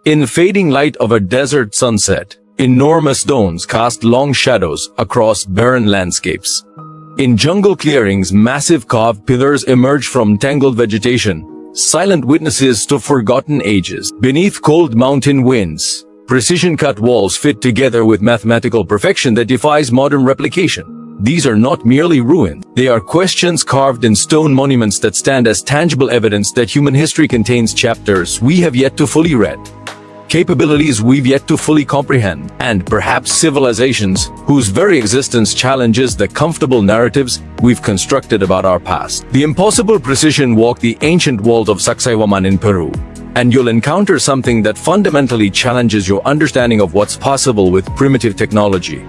In the fading light of a desert sunset, enormous stones cast long shadows across barren landscapes. In jungle clearings, massive carved pillars emerge from tangled vegetation, silent witnesses to forgotten ages. Beneath cold mountain winds, precision-cut walls fit together with mathematical perfection that defies modern replication. These are not merely ruins, they are questions carved in stone monuments that stand as tangible evidence that human history contains chapters we have yet to fully read, capabilities we've yet to fully comprehend, and perhaps civilizations whose very existence challenges the comfortable narratives we've constructed about our past. The impossible precision walk the ancient walls of Sacsayhuamán in Peru, and you'll encounter something that fundamentally challenges your understanding of what's possible with primitive technology.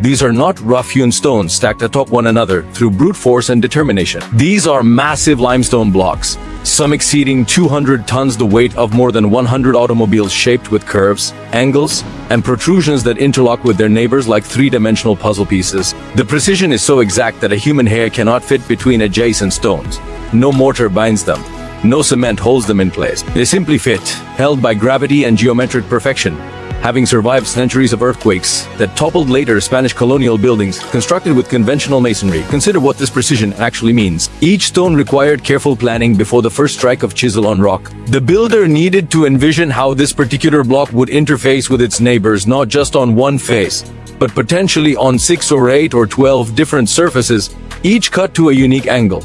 These are not rough-hewn stones stacked atop one another through brute force and determination. These are massive limestone blocks, some exceeding 200 tons, the weight of more than 100 automobiles, shaped with curves, angles, and protrusions that interlock with their neighbors like three-dimensional puzzle pieces. The precision is so exact that a human hair cannot fit between adjacent stones. No mortar binds them. No cement holds them in place. They simply fit, held by gravity and geometric perfection. Having survived centuries of earthquakes that toppled later Spanish colonial buildings constructed with conventional masonry, consider what this precision actually means. Each stone required careful planning before the first strike of chisel on rock. The builder needed to envision how this particular block would interface with its neighbors, not just on one face, but potentially on 6 or 8 or 12 different surfaces, each cut to a unique angle.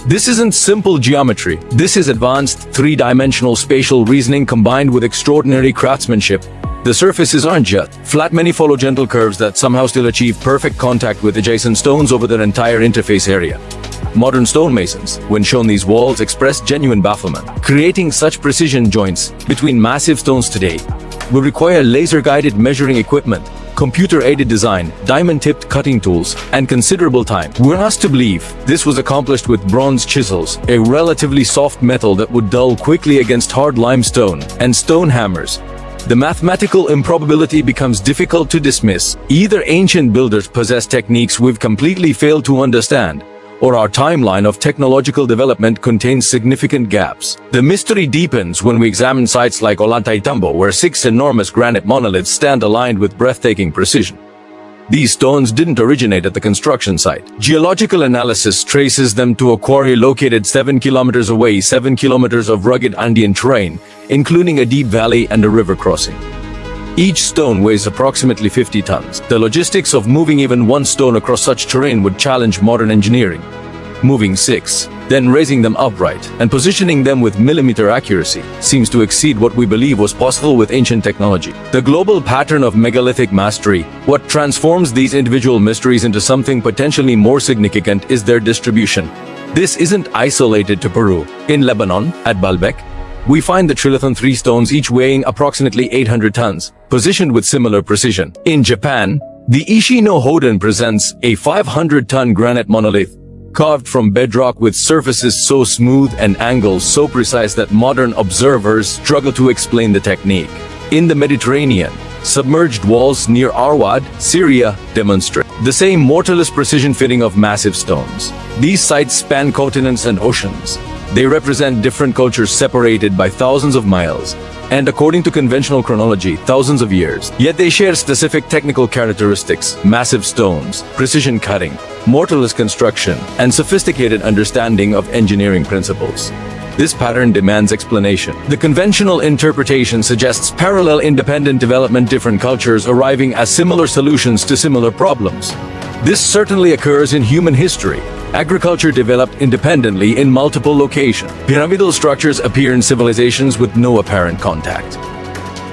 This isn't simple geometry. This is advanced three-dimensional spatial reasoning combined with extraordinary craftsmanship. The surfaces aren't just flat, many follow gentle curves that somehow still achieve perfect contact with adjacent stones over their entire interface area. Modern stonemasons, when shown these walls, express genuine bafflement. Creating such precision joints between massive stones today will require laser-guided measuring equipment, computer-aided design, diamond-tipped cutting tools, and considerable time. We're asked to believe this was accomplished with bronze chisels, a relatively soft metal that would dull quickly against hard limestone, and stone hammers. The mathematical improbability becomes difficult to dismiss. Either ancient builders possess techniques we've completely failed to understand, or our timeline of technological development contains significant gaps. The mystery deepens when we examine sites like Ollantaytambo, where 6 enormous granite monoliths stand aligned with breathtaking precision. These stones didn't originate at the construction site. Geological analysis traces them to a quarry located 7 kilometers away, 7 kilometers of rugged Andean terrain, including a deep valley and a river crossing. Each stone weighs approximately 50 tons. The logistics of moving even one stone across such terrain would challenge modern engineering. Moving 6, then raising them upright and positioning them with millimeter accuracy seems to exceed what we believe was possible with ancient technology. The global pattern of megalithic mastery, what transforms these individual mysteries into something potentially more significant, is their distribution. This isn't isolated to Peru. In Lebanon, at Baalbek, we find the trilithon 3 stones, each weighing approximately 800 tons, positioned with similar precision. In Japan, the Ishi no Hoden presents a 500-ton granite monolith, carved from bedrock with surfaces so smooth and angles so precise that modern observers struggle to explain the technique. In the Mediterranean, submerged walls near Arwad, Syria, demonstrate the same mortarless precision fitting of massive stones. These sites span continents and oceans. They represent different cultures separated by thousands of miles, and according to conventional chronology, thousands of years. Yet they share specific technical characteristics: massive stones, precision cutting, mortarless construction, and sophisticated understanding of engineering principles. This pattern demands explanation. The conventional interpretation suggests parallel independent development, different cultures arriving at similar solutions to similar problems. This certainly occurs in human history. Agriculture developed independently in multiple locations. Pyramidal structures appear in civilizations with no apparent contact.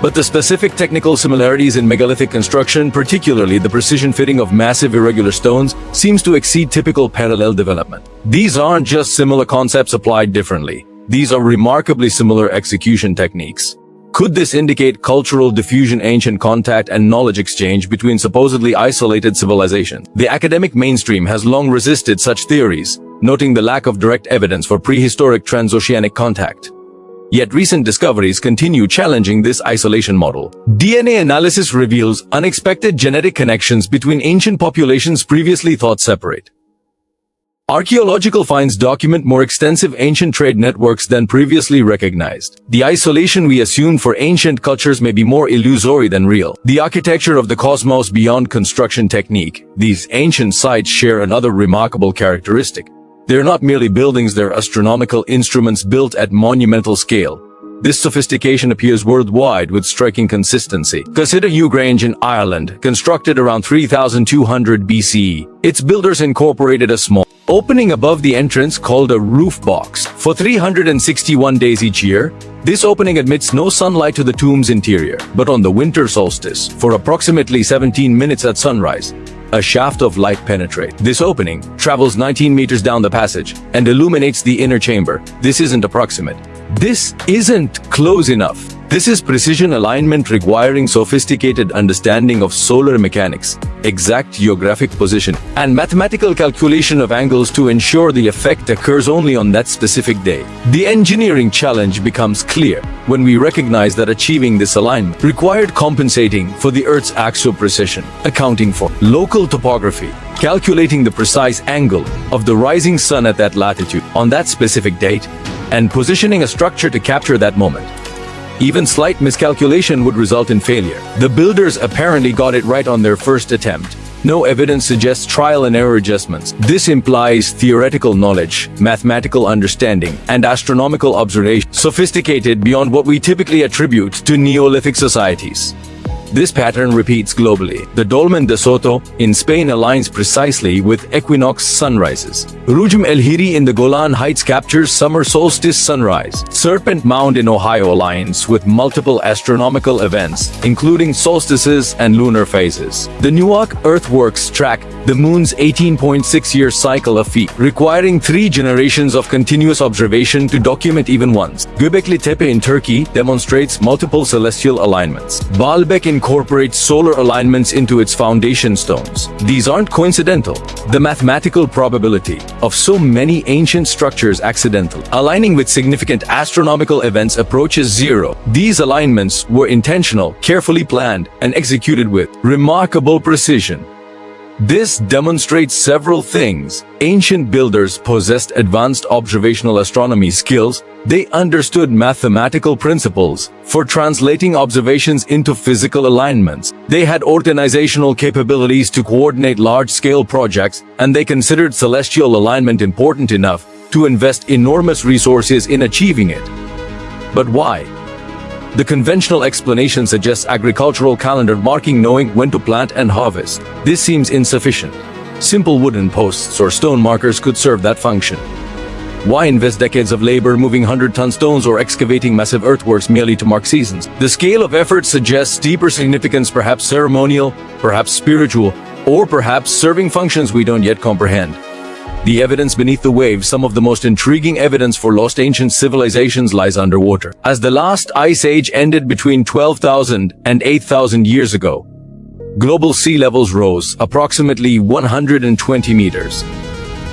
But the specific technical similarities in megalithic construction, particularly the precision fitting of massive irregular stones, seems to exceed typical parallel development. These aren't just similar concepts applied differently. These are remarkably similar execution techniques. Could this indicate cultural diffusion, ancient contact, and knowledge exchange between supposedly isolated civilizations? The academic mainstream has long resisted such theories, noting the lack of direct evidence for prehistoric transoceanic contact. Yet recent discoveries continue challenging this isolation model. DNA analysis reveals unexpected genetic connections between ancient populations previously thought separate. Archaeological finds document more extensive ancient trade networks than previously recognized. The isolation we assume for ancient cultures may be more illusory than real. The architecture of the cosmos beyond construction technique. These ancient sites share another remarkable characteristic. They're not merely buildings, they're astronomical instruments built at monumental scale. This sophistication appears worldwide with striking consistency. Consider Newgrange in Ireland, constructed around 3200 BCE. Its builders incorporated a small opening above the entrance called a roof box. For 361 days each year, this opening admits no sunlight to the tomb's interior. But on the winter solstice, for approximately 17 minutes at sunrise, a shaft of light penetrates. This opening travels 19 meters down the passage and illuminates the inner chamber. This isn't approximate. This isn't close enough. This is precision alignment requiring sophisticated understanding of solar mechanics, exact geographic position, and mathematical calculation of angles to ensure the effect occurs only on that specific day. The engineering challenge becomes clear when we recognize that achieving this alignment required compensating for the Earth's axial precession, accounting for local topography, calculating the precise angle of the rising sun at that latitude on that specific date, and positioning a structure to capture that moment. Even slight miscalculation would result in failure. The builders apparently got it right on their first attempt. No evidence suggests trial and error adjustments. This implies theoretical knowledge, mathematical understanding, and astronomical observation, sophisticated beyond what we typically attribute to Neolithic societies. This pattern repeats globally. The Dolmen de Soto in Spain aligns precisely with equinox sunrises. el-Hiri in the Golan Heights captures summer solstice sunrise. Serpent Mound in Ohio aligns with multiple astronomical events, including solstices and lunar phases. The Newark Earthworks track the moon's 18.6-year cycle of feats, requiring 3 generations of continuous observation to document even once. Göbekli Tepe in Turkey demonstrates multiple celestial alignments. Baalbek incorporates solar alignments into its foundation stones. These aren't coincidental. The mathematical probability of so many ancient structures accidental aligning with significant astronomical events approaches zero. These alignments were intentional, carefully planned, and executed with remarkable precision. This demonstrates several things. Ancient builders possessed advanced observational astronomy skills. They understood mathematical principles for translating observations into physical alignments. They had organizational capabilities to coordinate large-scale projects, and they considered celestial alignment important enough to invest enormous resources in achieving it. But why? The conventional explanation suggests agricultural calendar marking knowing when to plant and harvest. This seems insufficient. Simple wooden posts or stone markers could serve that function. Why invest decades of labor moving 100-ton stones or excavating massive earthworks merely to mark seasons? The scale of effort suggests deeper significance, perhaps ceremonial, perhaps spiritual, or perhaps serving functions we don't yet comprehend. The evidence beneath the waves. Some of the most intriguing evidence for lost ancient civilizations lies underwater. As the last ice age ended between 12,000 and 8,000 years ago, global sea levels rose approximately 120 meters.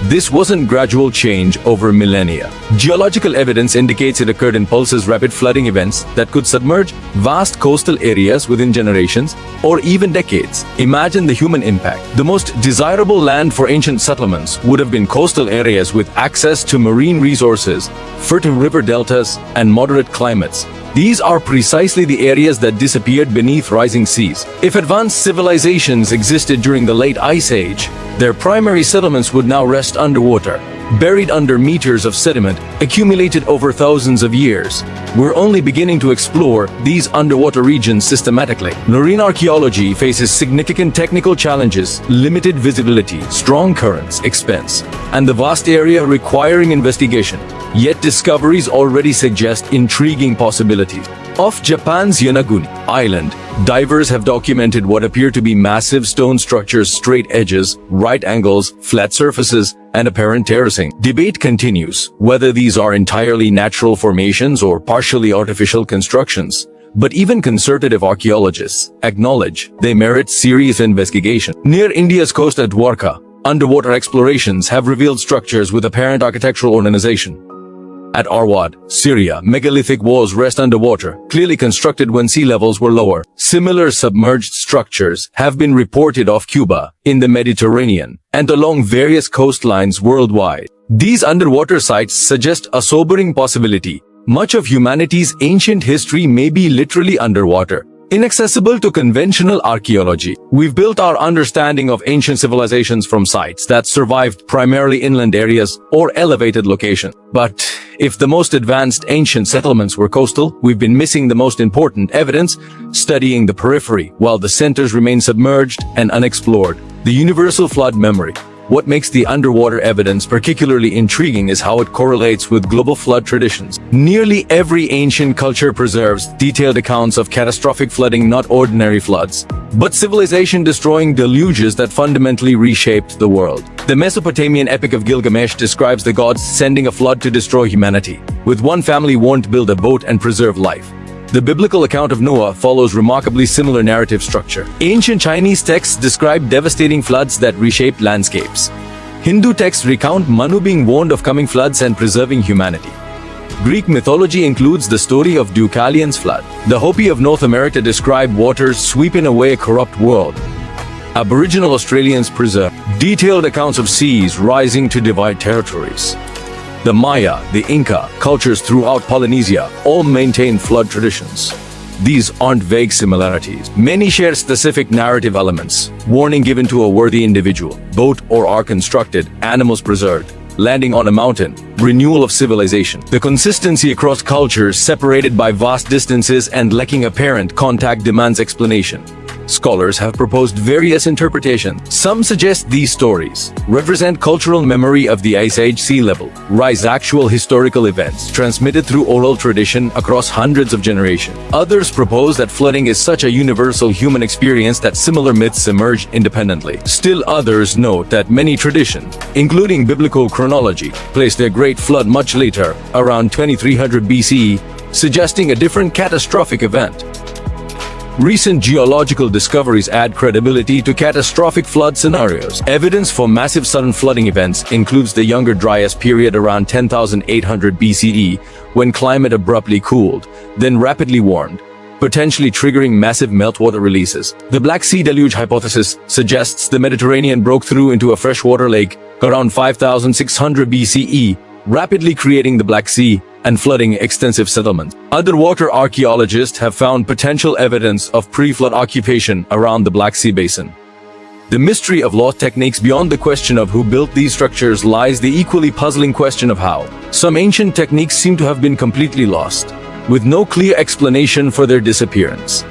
This wasn't gradual change over millennia. Geological evidence indicates it occurred in pulses, rapid flooding events that could submerge vast coastal areas within generations or even decades. Imagine the human impact. The most desirable land for ancient settlements would have been coastal areas with access to marine resources, fertile river deltas, and moderate climates. These are precisely the areas that disappeared beneath rising seas. If advanced civilizations existed during the late Ice Age, their primary settlements would now rest underwater, buried under meters of sediment accumulated over thousands of years. We're only beginning to explore these underwater regions systematically. Marine archaeology faces significant technical challenges, limited visibility, strong currents, expense, and the vast area requiring investigation. Yet discoveries already suggest intriguing possibilities. Off Japan's Yonaguni Island, divers have documented what appear to be massive stone structures, straight edges, right angles, flat surfaces, and apparent terracing. Debate continues whether these are entirely natural formations or partially artificial constructions. But even conservative archaeologists acknowledge they merit serious investigation. Near India's coast at Dwarka, underwater explorations have revealed structures with apparent architectural organization. At Arwad, Syria, megalithic walls rest underwater, clearly constructed when sea levels were lower. Similar submerged structures have been reported off Cuba, in the Mediterranean, and along various coastlines worldwide. These underwater sites suggest a sobering possibility. Much of humanity's ancient history may be literally underwater, inaccessible to conventional archaeology. We've built our understanding of ancient civilizations from sites that survived primarily inland areas or elevated locations. But if the most advanced ancient settlements were coastal, we've been missing the most important evidence, studying the periphery, while the centers remain submerged and unexplored. The universal flood memory. What makes the underwater evidence particularly intriguing is how it correlates with global flood traditions. Nearly every ancient culture preserves detailed accounts of catastrophic flooding, not ordinary floods, but civilization-destroying deluges that fundamentally reshaped the world. The Mesopotamian epic of Gilgamesh describes the gods sending a flood to destroy humanity, with one family warned to build a boat and preserve life. The biblical account of Noah follows remarkably similar narrative structure. Ancient Chinese texts describe devastating floods that reshaped landscapes. Hindu texts recount Manu being warned of coming floods and preserving humanity. Greek mythology includes the story of Deucalion's flood. The Hopi of North America describe waters sweeping away a corrupt world. Aboriginal Australians preserve detailed accounts of seas rising to divide territories. The Maya, the Inca, cultures throughout Polynesia all maintain flood traditions. These aren't vague similarities. Many share specific narrative elements. Warning given to a worthy individual, boat or ark constructed, animals preserved, landing on a mountain, renewal of civilization. The consistency across cultures separated by vast distances and lacking apparent contact demands explanation. Scholars have proposed various interpretations. Some suggest these stories represent cultural memory of the Ice Age sea level rise, actual historical events transmitted through oral tradition across hundreds of generations. Others propose that flooding is such a universal human experience that similar myths emerge independently. Still others note that many traditions, including biblical chronology, place their great flood much later, around 2300 BCE, suggesting a different catastrophic event. Recent geological discoveries add credibility to catastrophic flood scenarios. Evidence for massive sudden flooding events includes the Younger Dryas period around 10,800 BCE, when climate abruptly cooled, then rapidly warmed, potentially triggering massive meltwater releases. The Black Sea Deluge hypothesis suggests the Mediterranean broke through into a freshwater lake around 5,600 BCE, rapidly creating the Black Sea and flooding extensive settlements. Underwater archaeologists have found potential evidence of pre-flood occupation around the Black Sea basin. The mystery of lost techniques beyond the question of who built these structures lies the equally puzzling question of how. Some ancient techniques seem to have been completely lost, with no clear explanation for their disappearance.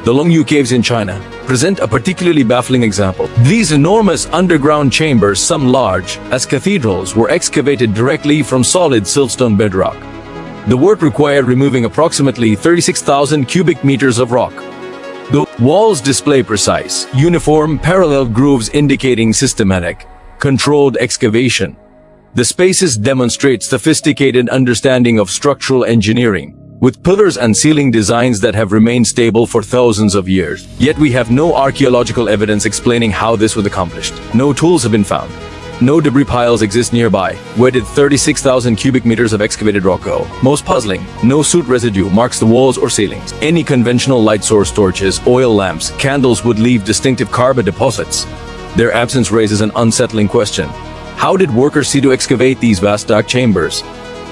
The Longyu caves in China present a particularly baffling example. These enormous underground chambers, some large as cathedrals, were excavated directly from solid siltstone bedrock. The work required removing approximately 36,000 cubic meters of rock. The walls display precise, uniform, parallel grooves indicating systematic, controlled excavation. The spaces demonstrate sophisticated understanding of structural engineering, with pillars and ceiling designs that have remained stable for thousands of years. Yet we have no archaeological evidence explaining how this was accomplished. No tools have been found. No debris piles exist nearby. Where did 36,000 cubic meters of excavated rock go? Most puzzling, no soot residue marks the walls or ceilings. Any conventional light source, torches, oil lamps, candles would leave distinctive carbon deposits. Their absence raises an unsettling question. How did workers see to excavate these vast dark chambers?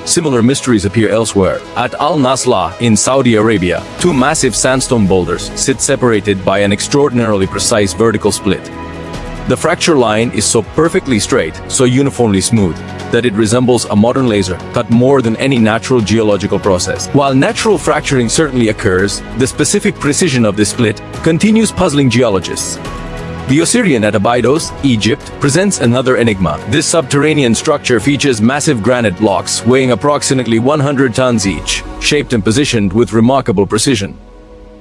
Similar mysteries appear elsewhere. At Al-Nasla in Saudi Arabia, two massive sandstone boulders sit separated by an extraordinarily precise vertical split. The fracture line is so perfectly straight, so uniformly smooth, that it resembles a modern laser cut more than any natural geological process. While natural fracturing certainly occurs, the specific precision of this split continues puzzling geologists. The Osirian at Abydos, Egypt, presents another enigma. This subterranean structure features massive granite blocks weighing approximately 100 tons each, shaped and positioned with remarkable precision.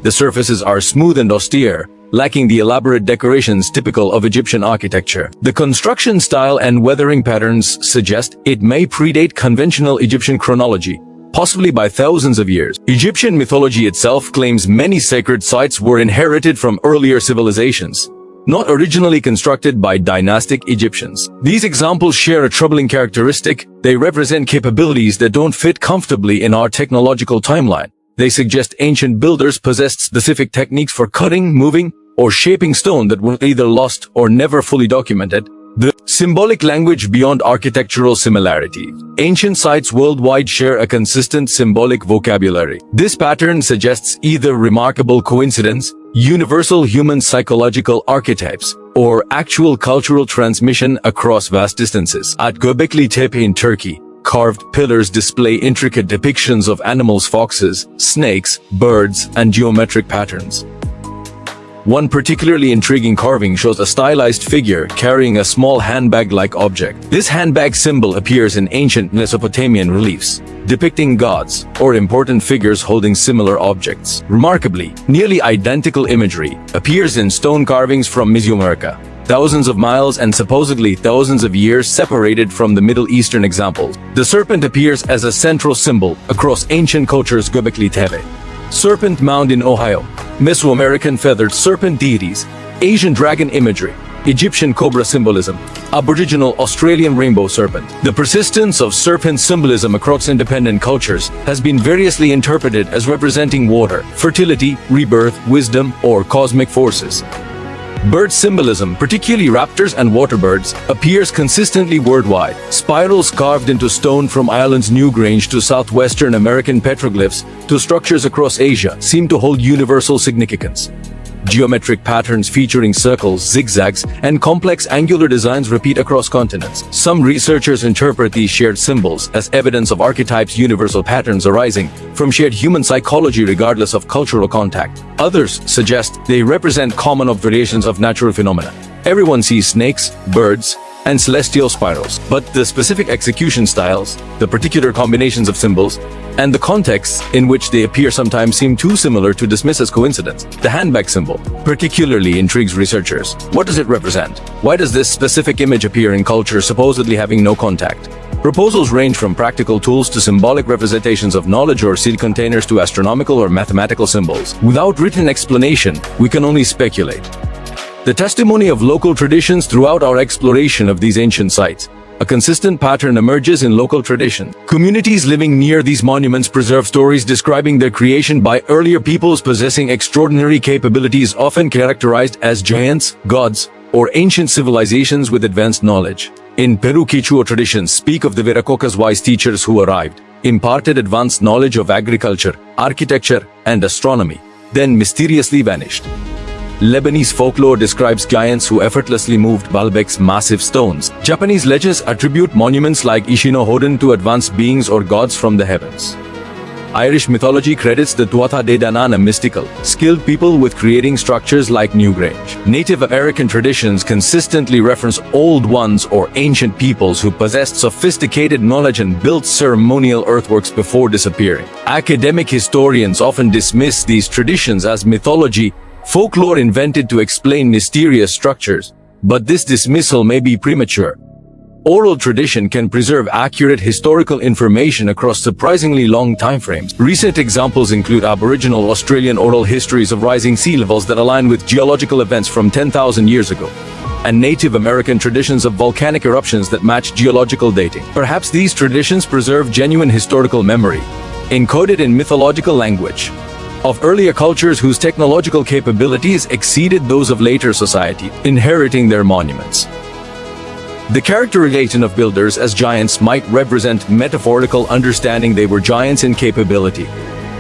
The surfaces are smooth and austere, lacking the elaborate decorations typical of Egyptian architecture. The construction style and weathering patterns suggest it may predate conventional Egyptian chronology, possibly by thousands of years. Egyptian mythology itself claims many sacred sites were inherited from earlier civilizations. not originally constructed by dynastic Egyptians. These examples share a troubling characteristic: they represent capabilities that don't fit comfortably in our technological timeline. They suggest ancient builders possessed specific techniques for cutting, moving, or shaping stone that were either lost or never fully documented. The symbolic language beyond architectural similarity. Ancient sites worldwide share a consistent symbolic vocabulary. This pattern suggests either remarkable coincidence, universal human psychological archetypes, or actual cultural transmission across vast distances. At Göbekli Tepe in Turkey, carved pillars display intricate depictions of animals, foxes, snakes, birds, and geometric patterns. One particularly intriguing carving shows a stylized figure carrying a small handbag-like object. This handbag symbol appears in ancient Mesopotamian reliefs, depicting gods or important figures holding similar objects. Remarkably, nearly identical imagery appears in stone carvings from Mesoamerica, thousands of miles and supposedly thousands of years separated from the Middle Eastern examples. The serpent appears as a central symbol across ancient cultures. Göbekli Tepe, Serpent Mound in Ohio, Mesoamerican feathered serpent deities, Asian dragon imagery, Egyptian cobra symbolism, Aboriginal Australian rainbow serpent. The persistence of serpent symbolism across independent cultures has been variously interpreted as representing water, fertility, rebirth, wisdom, or cosmic forces. Bird symbolism, particularly raptors and waterbirds, appears consistently worldwide. Spirals carved into stone from Ireland's Newgrange to southwestern American petroglyphs to structures across Asia seem to hold universal significance. Geometric patterns featuring circles, zigzags, and complex angular designs repeat across continents. Some researchers interpret these shared symbols as evidence of archetypes, universal patterns arising from shared human psychology regardless of cultural contact. Others suggest they represent common observations of natural phenomena. Everyone sees snakes, birds, and celestial spirals, but the specific execution styles, the particular combinations of symbols, and the contexts in which they appear sometimes seem too similar to dismiss as coincidence. The handbag symbol particularly intrigues researchers. What does it represent? Why does this specific image appear in culture supposedly having no contact? Proposals range from practical tools to symbolic representations of knowledge or seed containers to astronomical or mathematical symbols. Without written explanation, we can only speculate. The testimony of local traditions throughout our exploration of these ancient sites. A consistent pattern emerges in local tradition. Communities living near these monuments preserve stories describing their creation by earlier peoples possessing extraordinary capabilities, often characterized as giants, gods, or ancient civilizations with advanced knowledge. In Peru, Quichua traditions speak of the Viracocha's wise teachers who arrived, imparted advanced knowledge of agriculture, architecture, and astronomy, then mysteriously vanished. Lebanese folklore describes giants who effortlessly moved Baalbek's massive stones. Japanese legends attribute monuments like Ishino-Hoden to advanced beings or gods from the heavens. Irish mythology credits the Tuatha De Danann mystical, skilled people with creating structures like Newgrange. Native American traditions consistently reference old ones or ancient peoples who possessed sophisticated knowledge and built ceremonial earthworks before disappearing. Academic historians often dismiss these traditions as mythology, folklore invented to explain mysterious structures, but this dismissal may be premature. Oral tradition can preserve accurate historical information across surprisingly long timeframes. Recent examples include Aboriginal Australian oral histories of rising sea levels that align with geological events from 10,000 years ago, and Native American traditions of volcanic eruptions that match geological dating. Perhaps these traditions preserve genuine historical memory, encoded in mythological language, of earlier cultures whose technological capabilities exceeded those of later society, inheriting their monuments. The characterization of builders as giants might represent metaphorical understanding. They were giants in capability,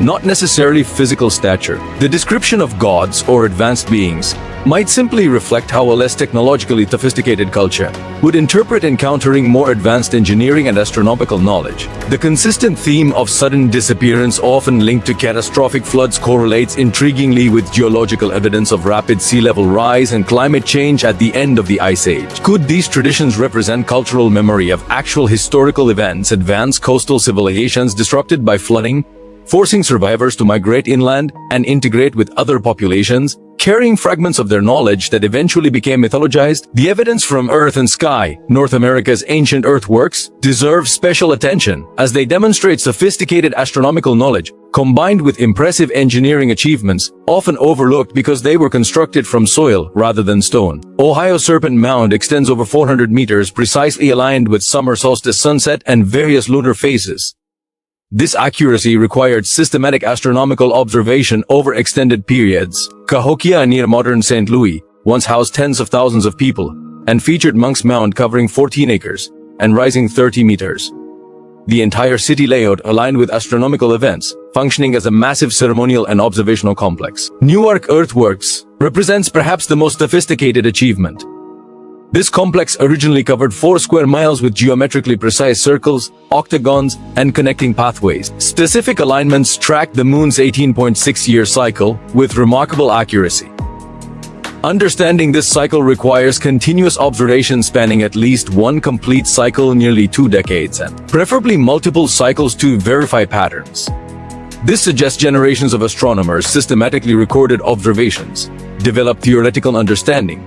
not necessarily physical stature. The description of gods or advanced beings might simply reflect how a less technologically sophisticated culture would interpret encountering more advanced engineering and astronomical knowledge. The consistent theme of sudden disappearance, often linked to catastrophic floods, correlates intriguingly with geological evidence of rapid sea level rise and climate change at the end of the Ice Age. Could these traditions represent cultural memory of actual historical events, advanced coastal civilizations disrupted by flooding, forcing survivors to migrate inland and integrate with other populations, carrying fragments of their knowledge that eventually became mythologized? The evidence from Earth and Sky, North America's ancient earthworks, deserve special attention as they demonstrate sophisticated astronomical knowledge, combined with impressive engineering achievements, often overlooked because they were constructed from soil rather than stone. Ohio's Serpent Mound extends over 400 meters, precisely aligned with summer solstice sunset and various lunar phases. This accuracy required systematic astronomical observation over extended periods. Cahokia, near modern St. Louis, once housed tens of thousands of people, and featured Monk's Mound covering 14 acres and rising 30 meters. The entire city layout aligned with astronomical events, functioning as a massive ceremonial and observational complex. Newark Earthworks represents perhaps the most sophisticated achievement. This complex originally covered 4 square miles with geometrically precise circles, octagons, and connecting pathways. Specific alignments tracked the moon's 18.6-year cycle with remarkable accuracy. Understanding this cycle requires continuous observation spanning at least one complete cycle, nearly 2 decades, and preferably multiple cycles to verify patterns. This suggests generations of astronomers systematically recorded observations, developed theoretical understanding,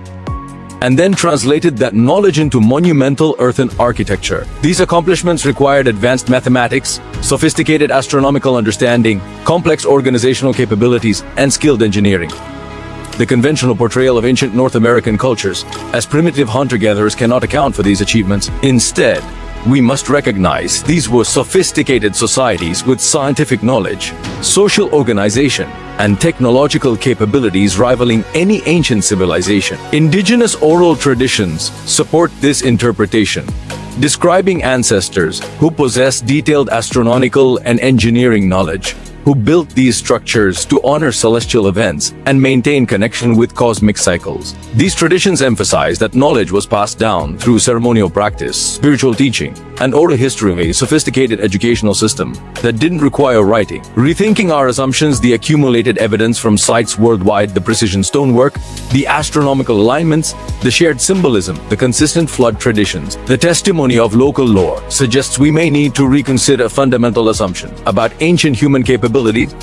and then translated that knowledge into monumental earthen architecture. These accomplishments required advanced mathematics, sophisticated astronomical understanding, complex organizational capabilities, and skilled engineering. The conventional portrayal of ancient North American cultures as primitive hunter-gatherers cannot account for these achievements. Instead, we must recognize these were sophisticated societies with scientific knowledge, social organization, and technological capabilities rivaling any ancient civilization. Indigenous oral traditions support this interpretation, describing ancestors who possess detailed astronomical and engineering knowledge, who built these structures to honor celestial events and maintain connection with cosmic cycles. These traditions emphasize that knowledge was passed down through ceremonial practice, spiritual teaching, and oral history, a sophisticated educational system that didn't require writing. Rethinking our assumptions, the accumulated evidence from sites worldwide, the precision stonework, the astronomical alignments, the shared symbolism, the consistent flood traditions, the testimony of local lore suggests we may need to reconsider fundamental assumptions about ancient human capabilities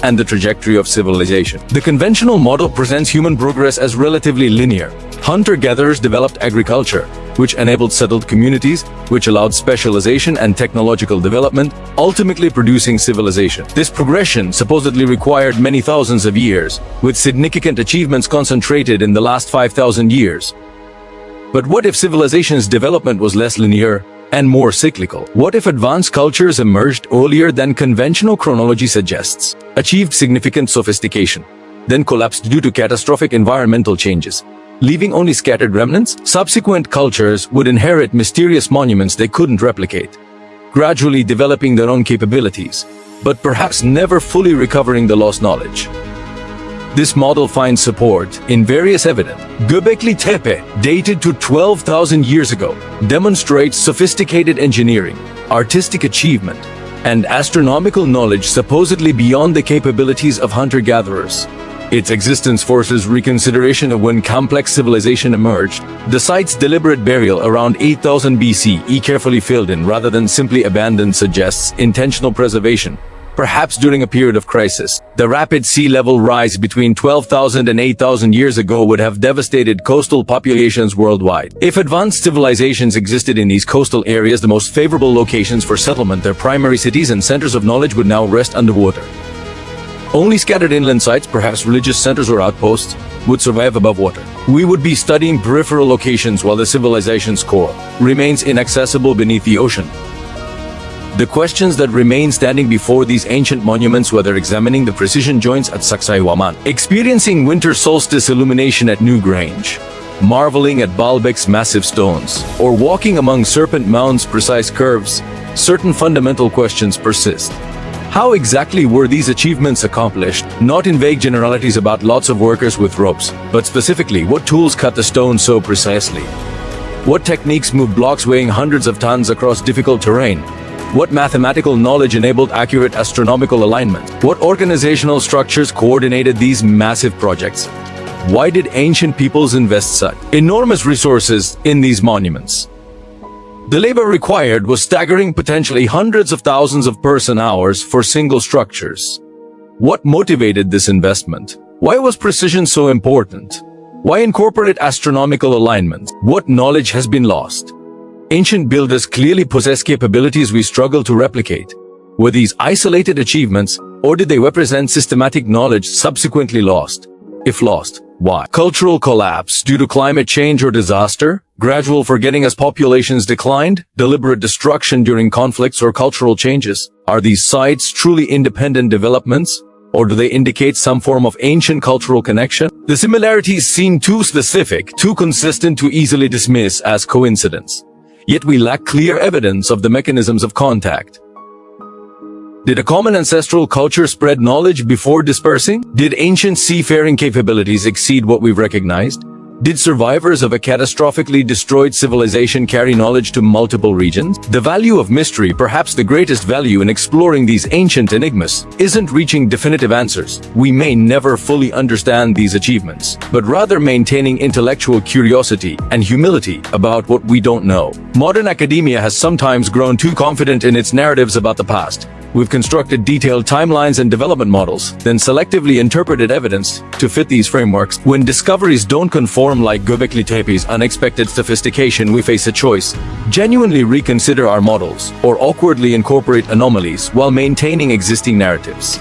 and the trajectory of civilization. The conventional model presents human progress as relatively linear. Hunter-gatherers developed agriculture, which enabled settled communities, which allowed specialization and technological development, ultimately producing civilization. This progression supposedly required many thousands of years, with significant achievements concentrated in the last 5,000 years. But what if civilization's development was less linear and more cyclical? What if advanced cultures emerged earlier than conventional chronology suggests, achieved significant sophistication, then collapsed due to catastrophic environmental changes, leaving only scattered remnants? Subsequent cultures would inherit mysterious monuments they couldn't replicate, gradually developing their own capabilities, but perhaps never fully recovering the lost knowledge. This model finds support in various evidence. Göbekli Tepe, dated to 12,000 years ago, demonstrates sophisticated engineering, artistic achievement, and astronomical knowledge supposedly beyond the capabilities of hunter-gatherers. Its existence forces reconsideration of when complex civilization emerged. The site's deliberate burial around 8000 BCE, carefully filled in rather than simply abandoned, suggests intentional preservation, perhaps during a period of crisis. The rapid sea level rise between 12,000 and 8,000 years ago would have devastated coastal populations worldwide. If advanced civilizations existed in these coastal areas, the most favorable locations for settlement, their primary cities and centers of knowledge, would now rest underwater. Only scattered inland sites, perhaps religious centers or outposts, would survive above water. We would be studying peripheral locations while the civilization's core remains inaccessible beneath the ocean. The questions that remain standing before these ancient monuments, whether examining the precision joints at Sacsayhuamán, experiencing winter solstice illumination at Newgrange, marveling at Baalbek's massive stones, or walking among Serpent Mound's precise curves, certain fundamental questions persist. How exactly were these achievements accomplished? Not in vague generalities about lots of workers with ropes, but specifically, what tools cut the stone so precisely? What techniques moved blocks weighing hundreds of tons across difficult terrain? What mathematical knowledge enabled accurate astronomical alignment? What organizational structures coordinated these massive projects? Why did ancient peoples invest such enormous resources in these monuments? The labor required was staggering, potentially hundreds of thousands of person-hours for single structures. What motivated this investment? Why was precision so important? Why incorporate astronomical alignment? What knowledge has been lost? Ancient builders clearly possess capabilities we struggle to replicate. Were these isolated achievements, Or did they represent systematic knowledge subsequently lost? If lost, why? Cultural collapse due to climate change or disaster? Gradual forgetting as populations declined? Deliberate destruction during conflicts or cultural changes? Are these sites truly independent developments? Or do they indicate some form of ancient cultural connection? The similarities seem too specific, too consistent to easily dismiss as coincidence. Yet we lack clear evidence of the mechanisms of contact. Did a common ancestral culture spread knowledge before dispersing? Did ancient seafaring capabilities exceed what we've recognized? Did survivors of a catastrophically destroyed civilization carry knowledge to multiple regions? The value of mystery, perhaps the greatest value in exploring these ancient enigmas, isn't reaching definitive answers. We may never fully understand these achievements, but rather maintaining intellectual curiosity and humility about what we don't know. Modern academia has sometimes grown too confident in its narratives about the past. We've constructed detailed timelines and development models, then selectively interpreted evidence to fit these frameworks. When discoveries don't conform, like Göbekli Tepe's unexpected sophistication, we face a choice: genuinely reconsider our models, or awkwardly incorporate anomalies while maintaining existing narratives.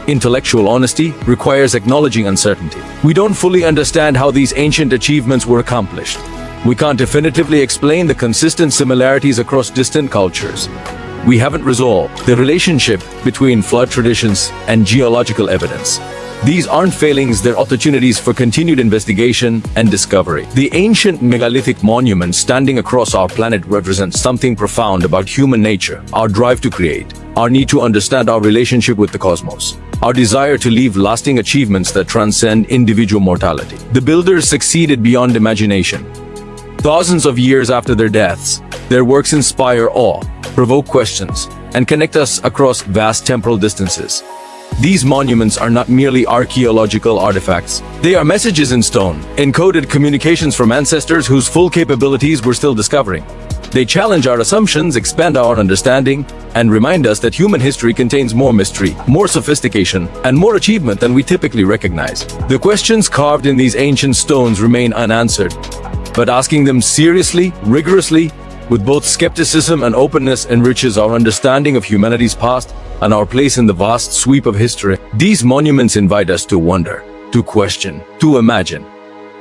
Intellectual honesty requires acknowledging uncertainty. We don't fully understand how these ancient achievements were accomplished. We can't definitively explain the consistent similarities across distant cultures. We haven't resolved the relationship between flood traditions and geological evidence. These aren't failings, they're opportunities for continued investigation and discovery. The ancient megalithic monuments standing across our planet represent something profound about human nature: our drive to create, our need to understand our relationship with the cosmos, our desire to leave lasting achievements that transcend individual mortality. The builders succeeded beyond imagination. Thousands of years after their deaths, their works inspire awe, provoke questions, and connect us across vast temporal distances. These monuments are not merely archaeological artifacts. They are messages in stone, encoded communications from ancestors whose full capabilities we're still discovering. They challenge our assumptions, expand our understanding, and remind us that human history contains more mystery, more sophistication, and more achievement than we typically recognize. The questions carved in these ancient stones remain unanswered, but asking them seriously, rigorously, with both skepticism and openness enriches our understanding of humanity's past and our place in the vast sweep of history. These monuments invite us to wonder, to question, to imagine,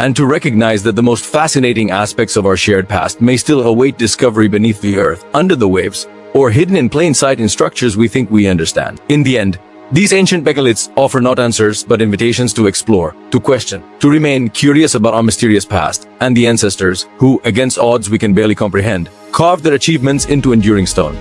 and to recognize that the most fascinating aspects of our shared past may still await discovery beneath the earth, under the waves, or hidden in plain sight in structures we think we understand. In the end, these ancient megaliths offer not answers but invitations to explore, to question, to remain curious about our mysterious past and the ancestors who, against odds we can barely comprehend, carved their achievements into enduring stone.